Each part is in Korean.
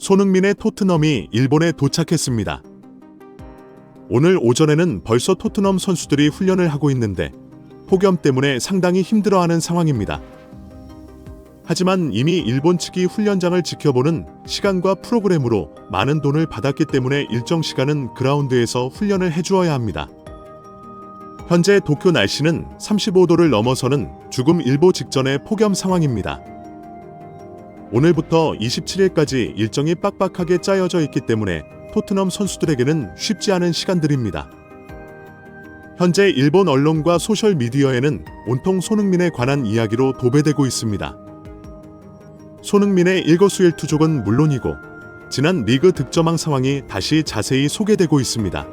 손흥민의 토트넘이 일본에 도착했습니다. 오늘 오전에는 벌써 토트넘 선수들이 훈련을 하고 있는데 폭염 때문에 상당히 힘들어하는 상황입니다. 하지만 이미 일본 측이 훈련장을 지켜보는 시간과 프로그램으로 많은 돈을 받았기 때문에 일정 시간은 그라운드에서 훈련을 해주어야 합니다. 현재 도쿄 날씨는 35도를 넘어서는 죽음일보 직전의 폭염 상황입니다. 오늘부터 27일까지 일정이 빡빡하게 짜여져 있기 때문에 토트넘 선수들에게는 쉽지 않은 시간들입니다. 현재 일본 언론과 소셜미디어에는 온통 손흥민에 관한 이야기로 도배되고 있습니다. 손흥민의 일거수일투족은 물론이고 지난 리그 득점왕 상황이 다시 자세히 소개되고 있습니다.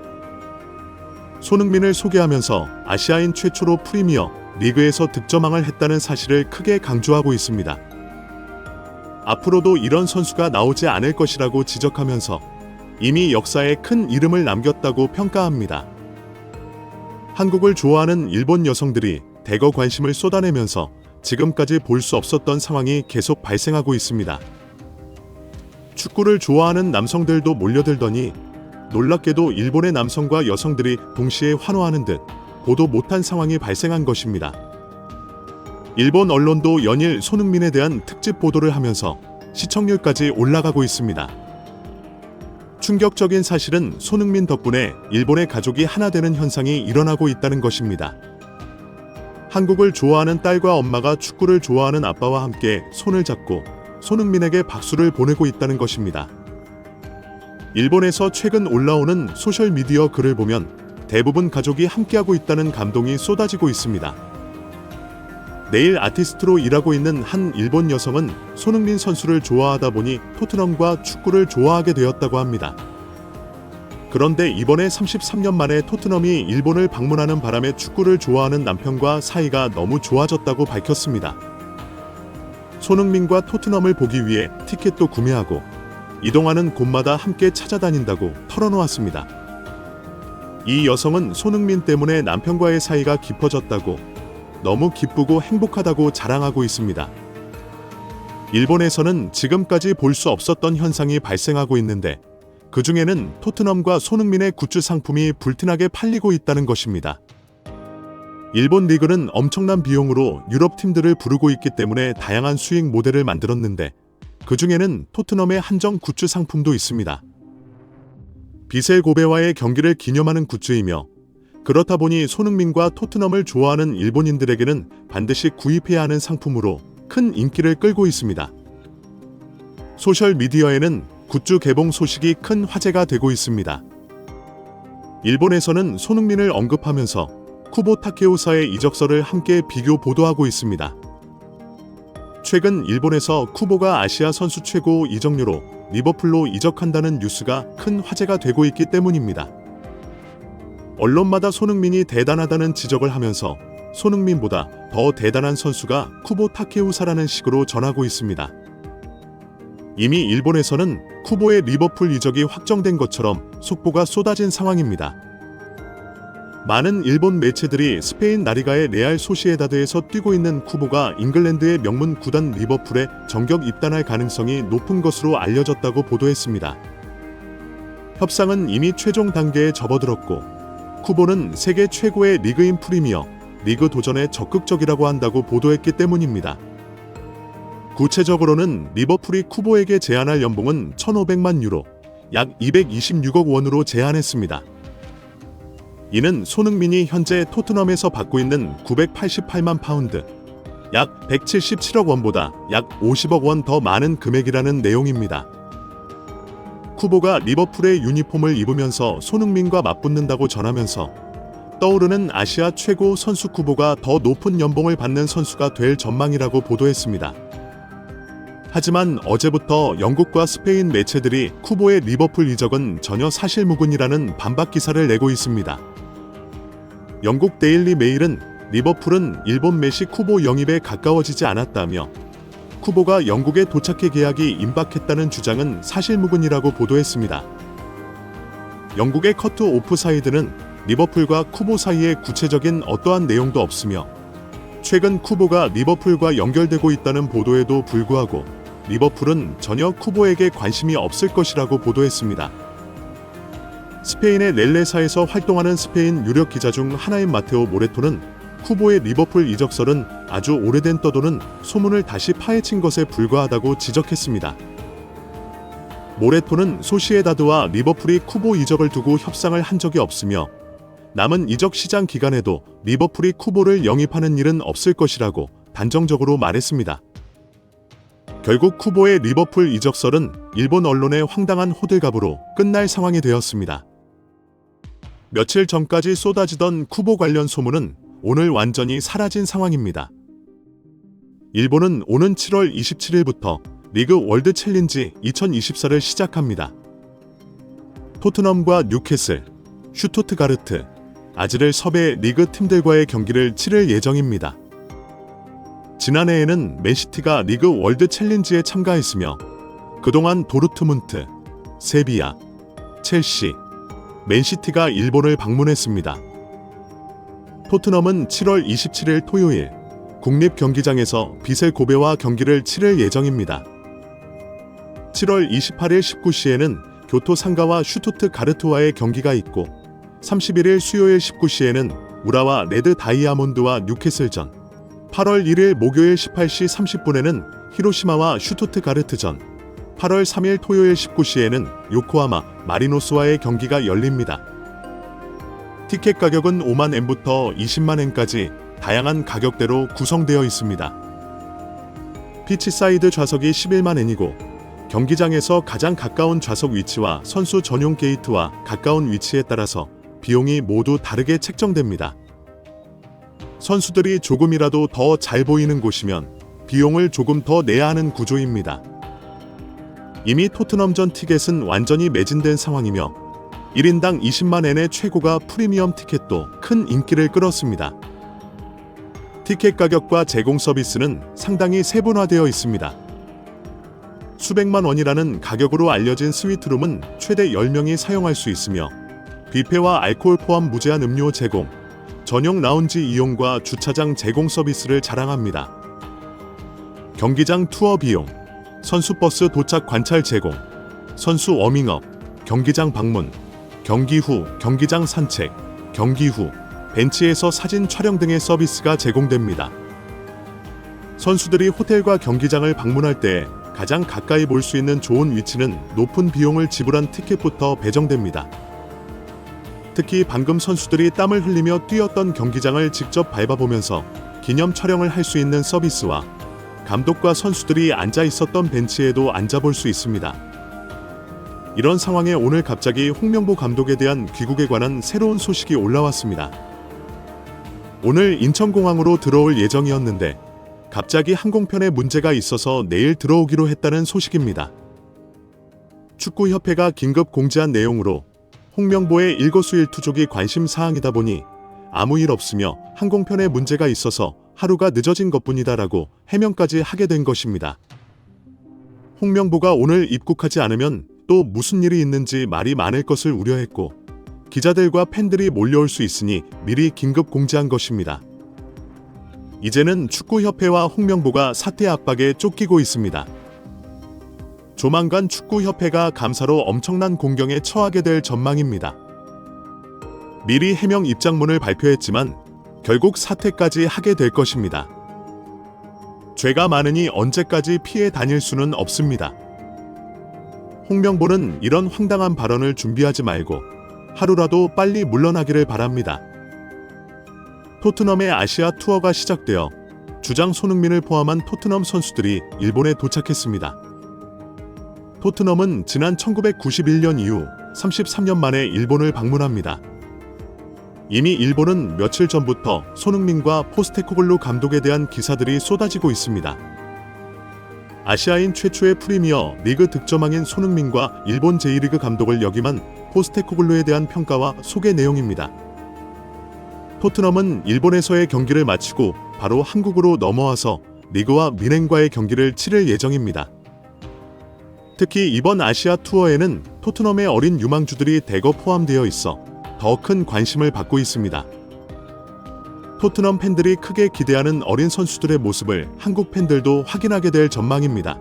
손흥민을 소개하면서 아시아인 최초로 프리미어 리그에서 득점왕을 했다는 사실을 크게 강조하고 있습니다. 앞으로도 이런 선수가 나오지 않을 것이라고 지적하면서 이미 역사에 큰 이름을 남겼다고 평가합니다. 한국을 좋아하는 일본 여성들이 대거 관심을 쏟아내면서 지금까지 볼 수 없었던 상황이 계속 발생하고 있습니다. 축구를 좋아하는 남성들도 몰려들더니 놀랍게도 일본의 남성과 여성들이 동시에 환호하는 듯 보도 못한 상황이 발생한 것입니다. 일본 언론도 연일 손흥민에 대한 특집 보도를 하면서 시청률까지 올라가고 있습니다. 충격적인 사실은 손흥민 덕분에 일본의 가족이 하나 되는 현상이 일어나고 있다는 것입니다. 한국을 좋아하는 딸과 엄마가 축구를 좋아하는 아빠와 함께 손을 잡고 손흥민에게 박수를 보내고 있다는 것입니다. 일본에서 최근 올라오는 소셜미디어 글을 보면 대부분 가족이 함께하고 있다는 감동이 쏟아지고 있습니다. 네일 아티스트로 일하고 있는 한 일본 여성은 손흥민 선수를 좋아하다 보니 토트넘과 축구를 좋아하게 되었다고 합니다. 그런데 이번에 33년 만에 토트넘이 일본을 방문하는 바람에 축구를 좋아하는 남편과 사이가 너무 좋아졌다고 밝혔습니다. 손흥민과 토트넘을 보기 위해 티켓도 구매하고 이동하는 곳마다 함께 찾아다닌다고 털어놓았습니다. 이 여성은 손흥민 때문에 남편과의 사이가 깊어졌다고 너무 기쁘고 행복하다고 자랑하고 있습니다. 일본에서는 지금까지 볼 수 없었던 현상이 발생하고 있는데 그 중에는 토트넘과 손흥민의 굿즈 상품이 불티나게 팔리고 있다는 것입니다. 일본 리그는 엄청난 비용으로 유럽 팀들을 부르고 있기 때문에 다양한 수익 모델을 만들었는데 그 중에는 토트넘의 한정 굿즈 상품도 있습니다. 비셀 고베와의 경기를 기념하는 굿즈이며 그렇다 보니 손흥민과 토트넘을 좋아하는 일본인들에게는 반드시 구입해야 하는 상품으로 큰 인기를 끌고 있습니다. 소셜미디어에는 굿즈 개봉 소식이 큰 화제가 되고 있습니다. 일본에서는 손흥민을 언급하면서 쿠보 타케우사의 이적설을 함께 비교 보도하고 있습니다. 최근 일본에서 쿠보가 아시아 선수 최고 이적료로 리버풀로 이적한다는 뉴스가 큰 화제가 되고 있기 때문입니다. 언론마다 손흥민이 대단하다는 지적을 하면서 손흥민보다 더 대단한 선수가 쿠보 타케우사라는 식으로 전하고 있습니다. 이미 일본에서는 쿠보의 리버풀 이적이 확정된 것처럼 속보가 쏟아진 상황입니다. 많은 일본 매체들이 스페인 라리가의 레알 소시에다드에서 뛰고 있는 쿠보가 잉글랜드의 명문 구단 리버풀에 정격 입단할 가능성이 높은 것으로 알려졌다고 보도했습니다. 협상은 이미 최종 단계에 접어들었고 쿠보는 세계 최고의 리그인 프리미어 리그 도전에 적극적이라고 한다고 보도했기 때문입니다. 구체적으로는 리버풀이 쿠보에게 제안할 연봉은 1,500만 유로, 약 226억 원으로 제안했습니다. 이는 손흥민이 현재 토트넘에서 받고 있는 988만 파운드, 약 177억 원보다 약 50억 원 더 많은 금액이라는 내용입니다. 쿠보가 리버풀의 유니폼을 입으면서 손흥민과 맞붙는다고 전하면서 떠오르는 아시아 최고 선수 쿠보가 더 높은 연봉을 받는 선수가 될 전망이라고 보도했습니다. 하지만 어제부터 영국과 스페인 매체들이 쿠보의 리버풀 이적은 전혀 사실무근이라는 반박 기사를 내고 있습니다. 영국 데일리 메일은 리버풀은 일본 메시 쿠보 영입에 가까워지지 않았다며 쿠보가 영국에 도착해 계약이 임박했다는 주장은 사실무근이라고 보도했습니다. 영국의 커트 오프사이드는 리버풀과 쿠보 사이에 구체적인 어떠한 내용도 없으며 최근 쿠보가 리버풀과 연결되고 있다는 보도에도 불구하고 리버풀은 전혀 쿠보에게 관심이 없을 것이라고 보도했습니다. 스페인의 렐레사에서 활동하는 스페인 유력 기자 중 하나인 마테오 모레토는 쿠보의 리버풀 이적설은 아주 오래된 떠도는 소문을 다시 파헤친 것에 불과하다고 지적했습니다. 모레토는 소시에다드와 리버풀이 쿠보 이적을 두고 협상을 한 적이 없으며 남은 이적 시장 기간에도 리버풀이 쿠보를 영입하는 일은 없을 것이라고 단정적으로 말했습니다. 결국 쿠보의 리버풀 이적설은 일본 언론의 황당한 호들갑으로 끝날 상황이 되었습니다. 며칠 전까지 쏟아지던 쿠보 관련 소문은 오늘 완전히 사라진 상황입니다. 일본은 오는 7월 27일부터 리그 월드 챌린지 2024를 시작합니다. 토트넘과 뉴캐슬, 슈투트가르트, 아즈를 섭외 리그 팀들과의 경기를 치를 예정입니다. 지난해에는 맨시티가 리그 월드 챌린지에 참가했으며 그동안 도르트문트, 세비야, 첼시, 맨시티가 일본을 방문했습니다. 토트넘은 7월 27일 토요일 국립경기장에서 비셀 고베와 경기를 치를 예정입니다. 7월 28일 19시에는 교토 상가와 슈투트가르트와의 경기가 있고 31일 수요일 19시에는 우라와 레드 다이아몬드와 뉴캐슬전, 8월 1일 목요일 18시 30분에는 히로시마와 슈투트가르트전, 8월 3일 토요일 19시에는 요코하마 마리노스와의 경기가 열립니다. 티켓 가격은 5만 엔부터 20만 엔까지 다양한 가격대로 구성되어 있습니다. 피치사이드 좌석이 11만 엔이고 경기장에서 가장 가까운 좌석 위치와 선수 전용 게이트와 가까운 위치에 따라서 비용이 모두 다르게 책정됩니다. 선수들이 조금이라도 더 잘 보이는 곳이면 비용을 조금 더 내야 하는 구조입니다. 이미 토트넘전 티켓은 완전히 매진된 상황이며 1인당 20만 엔의 최고가 프리미엄 티켓도 큰 인기를 끌었습니다. 티켓 가격과 제공 서비스는 상당히 세분화되어 있습니다. 수백만 원이라는 가격으로 알려진 스위트룸은 최대 10명이 사용할 수 있으며 뷔페와 알코올 포함 무제한 음료 제공, 전용 라운지 이용과 주차장 제공 서비스를 자랑합니다. 경기장 투어 비용, 선수 버스 도착 관찰 제공, 선수 워밍업, 경기장 방문, 경기 후 경기장 산책, 경기 후 벤치에서 사진 촬영 등의 서비스가 제공됩니다. 선수들이 호텔과 경기장을 방문할 때 가장 가까이 볼 수 있는 좋은 위치는 높은 비용을 지불한 티켓부터 배정됩니다. 특히 방금 선수들이 땀을 흘리며 뛰었던 경기장을 직접 밟아보면서 기념 촬영을 할 수 있는 서비스와 감독과 선수들이 앉아 있었던 벤치에도 앉아볼 수 있습니다. 이런 상황에 오늘 갑자기 홍명보 감독에 대한 귀국에 관한 새로운 소식이 올라왔습니다. 오늘 인천공항으로 들어올 예정이었는데 갑자기 항공편에 문제가 있어서 내일 들어오기로 했다는 소식입니다. 축구협회가 긴급 공지한 내용으로 홍명보의 일거수일투족이 관심 사항이다 보니 아무 일 없으며 항공편에 문제가 있어서 하루가 늦어진 것뿐이다라고 해명까지 하게 된 것입니다. 홍명보가 오늘 입국하지 않으면 또 무슨 일이 있는지 말이 많을 것을 우려했고 기자들과 팬들이 몰려올 수 있으니 미리 긴급 공지한 것입니다. 이제는 축구협회와 홍명보가 사퇴 압박에 쫓기고 있습니다. 조만간 축구협회가 감사로 엄청난 공경에 처하게 될 전망입니다. 미리 해명 입장문을 발표했지만 결국 사퇴까지 하게 될 것입니다. 죄가 많으니 언제까지 피해 다닐 수는 없습니다. 홍명보는 이런 황당한 발언을 준비하지 말고 하루라도 빨리 물러나기를 바랍니다. 토트넘의 아시아 투어가 시작되어 주장 손흥민을 포함한 토트넘 선수들이 일본에 도착했습니다. 토트넘은 지난 1991년 이후 33년 만에 일본을 방문합니다. 이미 일본은 며칠 전부터 손흥민과 포스테코글루 감독에 대한 기사들이 쏟아지고 있습니다. 아시아인 최초의 프리미어 리그 득점왕인 손흥민과 일본 제1리그 감독을 역임한 포스테코글루에 대한 평가와 소개 내용입니다. 토트넘은 일본에서의 경기를 마치고 바로 한국으로 넘어와서 리그와 미넨과의 경기를 치를 예정입니다. 특히 이번 아시아 투어에는 토트넘의 어린 유망주들이 대거 포함되어 있어 더 큰 관심을 받고 있습니다. 토트넘 팬들이 크게 기대하는 어린 선수들의 모습을 한국 팬들도 확인하게 될 전망입니다.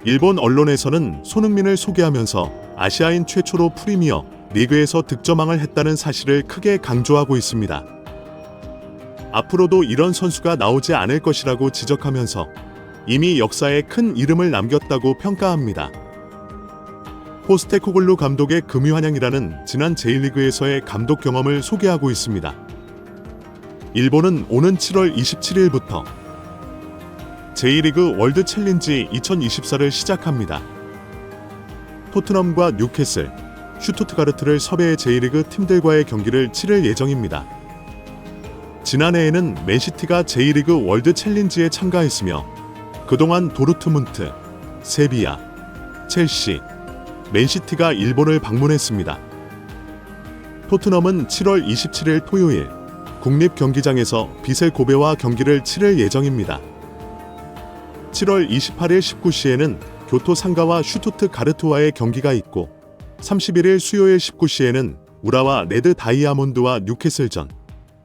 일본 언론에서는 손흥민을 소개하면서 아시아인 최초로 프리미어 리그에서 득점왕을 했다는 사실을 크게 강조하고 있습니다. 앞으로도 이런 선수가 나오지 않을 것이라고 지적하면서 이미 역사에 큰 이름을 남겼다고 평가합니다. 포스테코글루 감독의 금유한양이라는 지난 J리그에서의 감독 경험을 소개하고 있습니다. 일본은 오는 7월 27일부터 J리그 월드 챌린지 2024를 시작합니다. 토트넘과 뉴캐슬, 슈투트가르트를 섭외해 J리그 팀들과의 경기를 치를 예정입니다. 지난해에는 맨시티가 J리그 월드 챌린지에 참가했으며 그동안 도르트문트, 세비야, 첼시, 맨시티가 일본을 방문했습니다. 토트넘은 7월 27일 토요일 국립경기장에서 비셀 고베와 경기를 치를 예정입니다. 7월 28일 19시에는 교토 상가와 슈투트가르트와의 경기가 있고 31일 수요일 19시에는 우라와 레드 다이아몬드와 뉴캐슬전,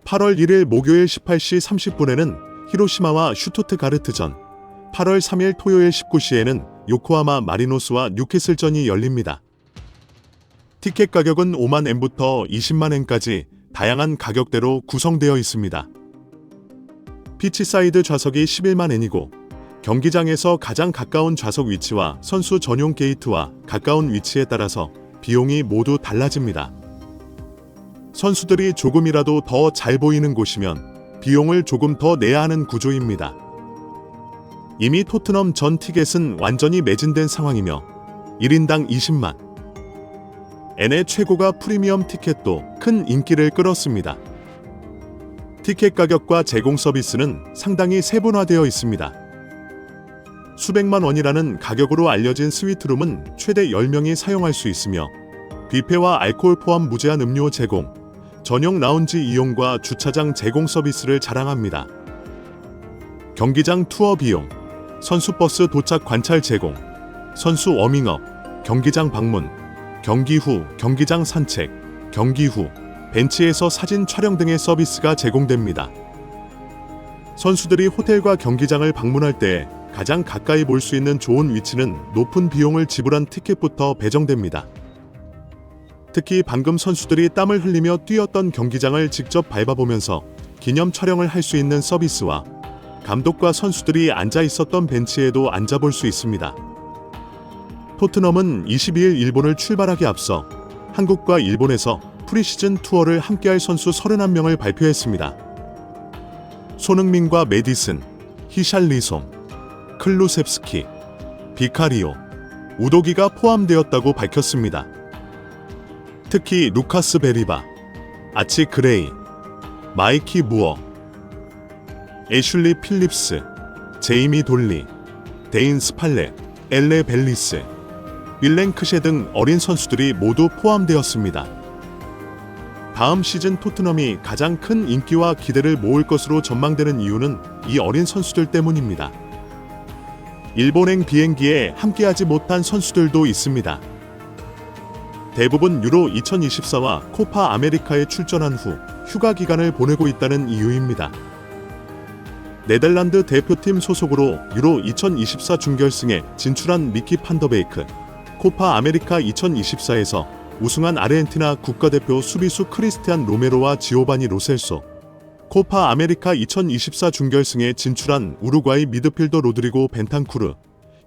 8월 1일 목요일 18시 30분에는 히로시마와 슈투트가르트전, 8월 3일 토요일 19시에는 요코하마 마리노스와 뉴캐슬전이 열립니다. 티켓 가격은 5만 엔부터 20만 엔까지 다양한 가격대로 구성되어 있습니다. 피치사이드 좌석이 11만 엔이고 경기장에서 가장 가까운 좌석 위치와 선수 전용 게이트와 가까운 위치에 따라서 비용이 모두 달라집니다. 선수들이 조금이라도 더 잘 보이는 곳이면 비용을 조금 더 내야 하는 구조입니다. 이미 토트넘 전 티켓은 완전히 매진된 상황이며 1인당 20만 엔의 최고가 프리미엄 티켓도 큰 인기를 끌었습니다. 티켓 가격과 제공 서비스는 상당히 세분화되어 있습니다. 수백만 원이라는 가격으로 알려진 스위트룸은 최대 10명이 사용할 수 있으며 뷔페와 알코올 포함 무제한 음료 제공, 전용 라운지 이용과 주차장 제공 서비스를 자랑합니다. 경기장 투어 비용, 선수 버스 도착 관찰 제공, 선수 워밍업, 경기장 방문, 경기 후 경기장 산책, 경기 후 벤치에서 사진 촬영 등의 서비스가 제공됩니다. 선수들이 호텔과 경기장을 방문할 때 가장 가까이 볼 수 있는 좋은 위치는 높은 비용을 지불한 티켓부터 배정됩니다. 특히 방금 선수들이 땀을 흘리며 뛰었던 경기장을 직접 밟아보면서 기념 촬영을 할 수 있는 서비스와 감독과 선수들이 앉아 있었던 벤치에도 앉아볼 수 있습니다. 토트넘은 22일 일본을 출발하기 앞서 한국과 일본에서 프리시즌 투어를 함께할 선수 31명을 발표했습니다. 손흥민과 메디슨, 히샬리송, 클루셉스키, 비카리오, 우도기가 포함되었다고 밝혔습니다. 특히 루카스 베리바, 아치 그레이, 마이키 무어, 애슐리 필립스, 제이미 돌리, 데인 스팔렛, 엘레 벨리스, 윌랭크셰 등 어린 선수들이 모두 포함되었습니다. 다음 시즌 토트넘이 가장 큰 인기와 기대를 모을 것으로 전망되는 이유는 이 어린 선수들 때문입니다. 일본행 비행기에 함께하지 못한 선수들도 있습니다. 대부분 유로 2024와 코파 아메리카에 출전한 후 휴가 기간을 보내고 있다는 이유입니다. 네덜란드 대표팀 소속으로 유로 2024 준결승에 진출한 미키 판더베이크, 코파 아메리카 2024에서 우승한 아르헨티나 국가대표 수비수 크리스티안 로메로와 지오바니 로셀소, 코파 아메리카 2024 준결승에 진출한 우루과이 미드필더 로드리고 벤탄쿠르,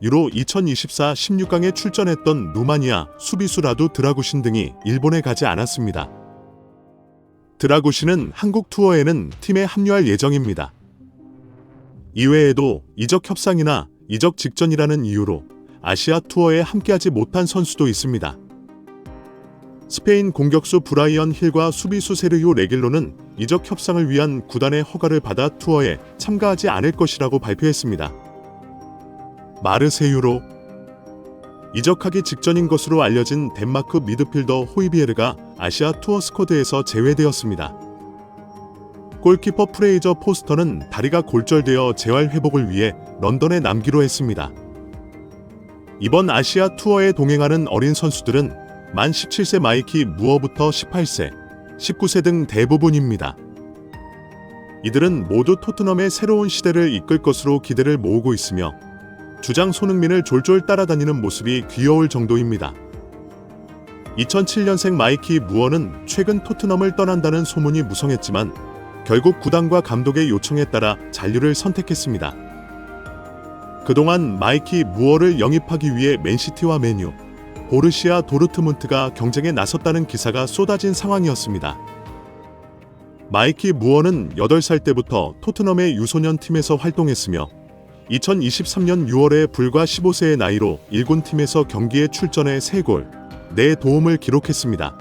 유로 2024 16강에 출전했던 루마니아 수비수 라두 드라구신 등이 일본에 가지 않았습니다. 드라구신은 한국 투어에는 팀에 합류할 예정입니다. 이외에도 이적 협상이나 이적 직전이라는 이유로 아시아 투어에 함께하지 못한 선수도 있습니다. 스페인 공격수 브라이언 힐과 수비수 세르히오 레길로는 이적 협상을 위한 구단의 허가를 받아 투어에 참가하지 않을 것이라고 발표했습니다. 마르세유로 이적하기 직전인 것으로 알려진 덴마크 미드필더 호이비에르가 아시아 투어 스쿼드에서 제외되었습니다. 골키퍼 프레이저 포스터는 다리가 골절되어 재활 회복을 위해 런던에 남기로 했습니다. 이번 아시아 투어에 동행하는 어린 선수들은 만 17세 마이키 무어부터 18세, 19세 등 대부분입니다. 이들은 모두 토트넘의 새로운 시대를 이끌 것으로 기대를 모으고 있으며 주장 손흥민을 졸졸 따라다니는 모습이 귀여울 정도입니다. 2007년생 마이키 무어는 최근 토트넘을 떠난다는 소문이 무성했지만 결국 구단과 감독의 요청에 따라 잔류를 선택했습니다. 그동안 마이키 무어를 영입하기 위해 맨시티와 맨유, 보르시아 도르트문트가 경쟁에 나섰다는 기사가 쏟아진 상황이었습니다. 마이키 무어는 8살 때부터 토트넘의 유소년 팀에서 활동했으며 2023년 6월에 불과 15세의 나이로 1군 팀에서 경기에 출전해 3골, 4도움을 기록했습니다.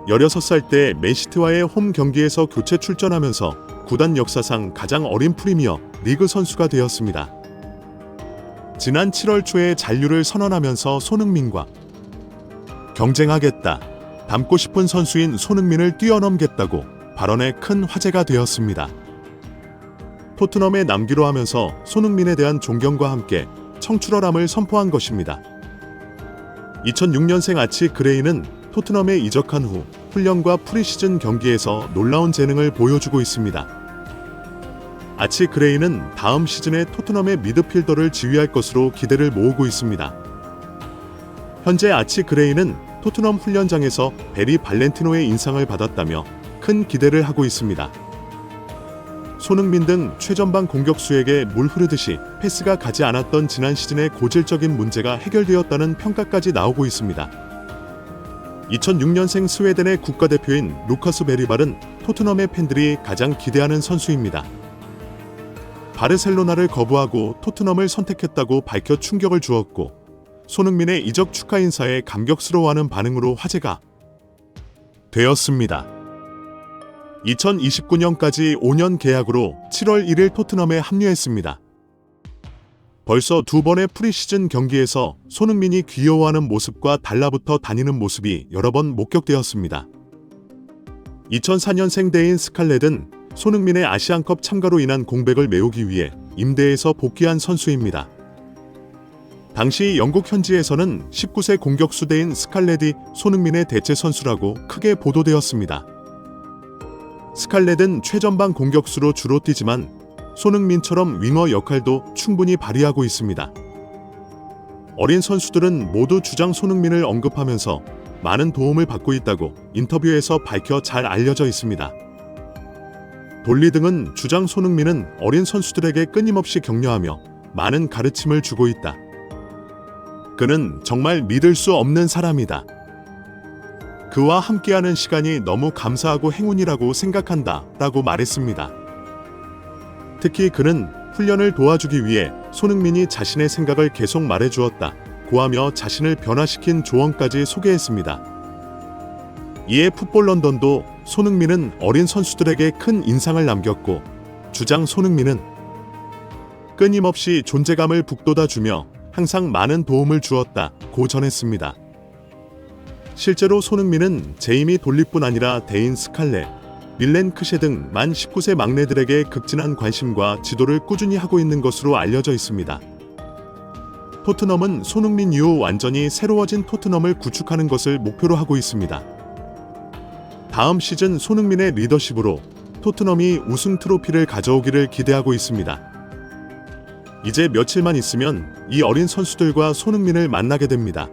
16살 때 맨시티와의 홈 경기에서 교체 출전하면서 구단 역사상 가장 어린 프리미어 리그 선수가 되었습니다. 지난 7월 초에 잔류를 선언하면서 손흥민과 경쟁하겠다, 닮고 싶은 선수인 손흥민을 뛰어넘겠다고 발언에 큰 화제가 되었습니다. 토트넘에 남기로 하면서 손흥민에 대한 존경과 함께 청출어람을 선포한 것입니다. 2006년생 아치 그레이는 토트넘에 이적한 후 훈련과 프리시즌 경기에서 놀라운 재능을 보여주고 있습니다. 아치 그레이는 다음 시즌에 토트넘의 미드필더를 지휘할 것으로 기대를 모으고 있습니다. 현재 아치 그레이는 토트넘 훈련장에서 베리 발렌티노의 인상을 받았다며 큰 기대를 하고 있습니다. 손흥민 등 최전방 공격수에게 물 흐르듯이 패스가 가지 않았던 지난 시즌의 고질적인 문제가 해결되었다는 평가까지 나오고 있습니다. 2006년생 스웨덴의 국가대표인 루카스 베리발은 토트넘의 팬들이 가장 기대하는 선수입니다. 바르셀로나를 거부하고 토트넘을 선택했다고 밝혀 충격을 주었고 손흥민의 이적 축하 인사에 감격스러워하는 반응으로 화제가 되었습니다. 2029년까지 5년 계약으로 7월 1일 토트넘에 합류했습니다. 벌써 2번의 프리시즌 경기에서 손흥민이 귀여워하는 모습과 달라붙어 다니는 모습이 여러 번 목격되었습니다. 2004년생 대인 스칼렛은 손흥민의 아시안컵 참가로 인한 공백을 메우기 위해 임대에서 복귀한 선수입니다. 당시 영국 현지에서는 19세 공격수 대인 스칼렛이 손흥민의 대체 선수라고 크게 보도되었습니다. 스칼렛은 최전방 공격수로 주로 뛰지만 손흥민처럼 윙어 역할도 충분히 발휘하고 있습니다. 어린 선수들은 모두 주장 손흥민을 언급하면서 많은 도움을 받고 있다고 인터뷰에서 밝혀 잘 알려져 있습니다. 돌리 등은 주장 손흥민은 어린 선수들에게 끊임없이 격려하며 많은 가르침을 주고 있다. 그는 정말 믿을 수 없는 사람이다. 그와 함께하는 시간이 너무 감사하고 행운이라고 생각한다 라고 말했습니다. 특히 그는 훈련을 도와주기 위해 손흥민이 자신의 생각을 계속 말해주었다 고하며 자신을 변화시킨 조언까지 소개했습니다. 이에 풋볼 런던도 손흥민은 어린 선수들에게 큰 인상을 남겼고 주장 손흥민은 끊임없이 존재감을 북돋아주며 항상 많은 도움을 주었다 고 전했습니다. 실제로 손흥민은 제이미 돌리뿐 아니라 데인 스칼렛, 밀렌 크셰 등 만 19세 막내들에게 극진한 관심과 지도를 꾸준히 하고 있는 것으로 알려져 있습니다. 토트넘은 손흥민 이후 완전히 새로워진 토트넘을 구축하는 것을 목표로 하고 있습니다. 다음 시즌 손흥민의 리더십으로 토트넘이 우승 트로피를 가져오기를 기대하고 있습니다. 이제 며칠만 있으면 이 어린 선수들과 손흥민을 만나게 됩니다.